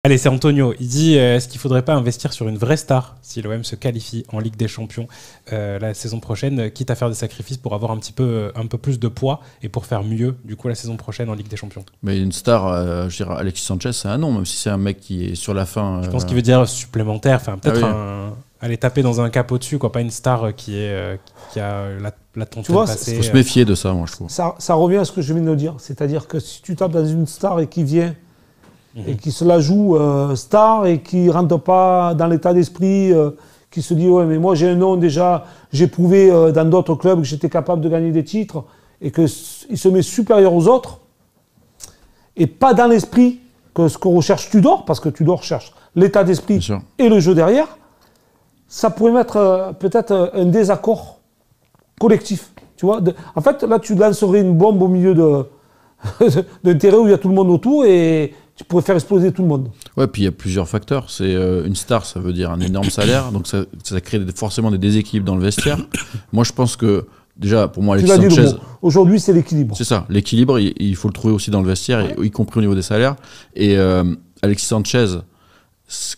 Allez, c'est Antonio. Il dit est-ce qu'il ne faudrait pas investir sur une vraie star si l'OM se qualifie en Ligue des Champions la saison prochaine, quitte à faire des sacrifices pour avoir un peu plus de poids et pour faire mieux du coup la saison prochaine en Ligue des Champions. Mais une star, je dirais Alexis Sanchez, c'est un nom, même si c'est un mec qui est sur la fin. Je pense qu'il veut dire supplémentaire, enfin peut-être aller taper dans un cap au-dessus, quoi, pas une star qui a la tonte passée. Il faut se méfier de ça, moi je trouve. Ça revient à ce que je viens de dire, c'est-à-dire que si tu tapes dans une star et qui vient et qui se la joue star et qui ne rentre pas dans l'état d'esprit, qui se dit ouais mais moi j'ai un nom déjà, j'ai prouvé dans d'autres clubs que j'étais capable de gagner des titres et qu'il se met supérieur aux autres et pas dans l'esprit que ce qu'on recherche Tudor, parce que Tudor cherche l'état d'esprit et le jeu derrière, ça pourrait mettre peut-être un désaccord collectif. Tu vois, en fait là tu lancerais une bombe au milieu d'un terrain où il y a tout le monde autour et tu pourrais faire exploser tout le monde. Ouais, puis il y a plusieurs facteurs. C'est une star, ça veut dire un énorme salaire, donc ça crée forcément des déséquilibres dans le vestiaire. Moi, je pense que déjà, pour moi, Alexis Sanchez, aujourd'hui, c'est l'équilibre. C'est ça, l'équilibre. Il faut le trouver aussi dans le vestiaire, y compris au niveau des salaires. Et Alexis Sanchez,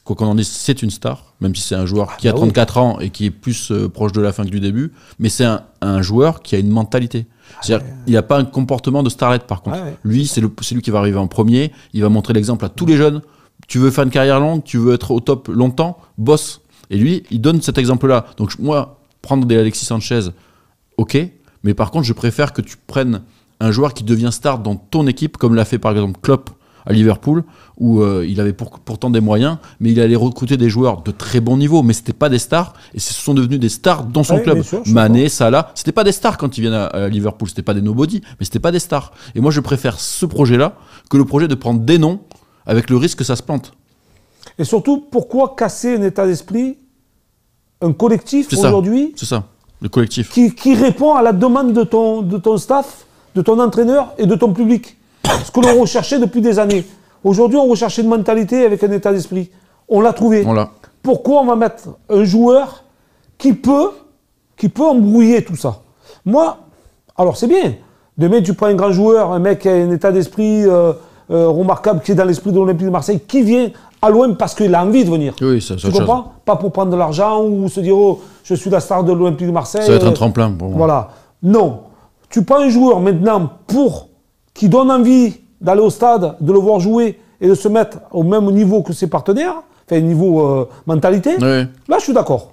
quoi qu'on en dise, c'est une star, même si c'est un joueur qui a 34 ans et qui est plus proche de la fin que du début. Mais c'est un joueur qui a une mentalité. C'est-à-dire, il n'a pas un comportement de starlet par contre. Lui, c'est lui qui va arriver en premier. Il va montrer l'exemple à tous les jeunes. Tu veux faire une carrière longue, tu veux être au top longtemps, bosse. Et lui, il donne cet exemple-là. Donc moi, prendre des Alexis Sanchez, ok. Mais par contre, je préfère que tu prennes un joueur qui devient star dans ton équipe, comme l'a fait par exemple Klopp à Liverpool, où il avait pourtant des moyens, mais il allait recruter des joueurs de très bon niveau, mais c'était pas des stars, et ce sont devenus des stars dans son club. Sûr, Mané, Salah, c'était pas des stars quand ils viennent à Liverpool, c'était pas des nobody, mais c'était pas des stars. Et moi, je préfère ce projet-là que le projet de prendre des noms avec le risque que ça se plante. Et surtout, pourquoi casser un état d'esprit, un collectif aujourd'hui? C'est ça, le collectif. Qui répond à la demande de ton staff, de ton entraîneur et de ton public. Ce que l'on recherchait depuis des années. Aujourd'hui, on recherchait une mentalité avec un état d'esprit. On l'a trouvé. Pourquoi on va mettre un joueur qui peut embrouiller tout ça? Moi, alors c'est bien. Demain, tu prends un grand joueur, un mec qui a un état d'esprit remarquable, qui est dans l'esprit de l'Olympique de Marseille, qui vient à l'OM parce qu'il a envie de venir. Oui, ça, tu comprends? Pas pour prendre de l'argent ou se dire oh, je suis la star de l'Olympique de Marseille. Ça va être un tremplin pour moi. Voilà. Non. Tu prends un joueur maintenant qui donne envie d'aller au stade, de le voir jouer et de se mettre au même niveau que ses partenaires, enfin niveau mentalité, là je suis d'accord.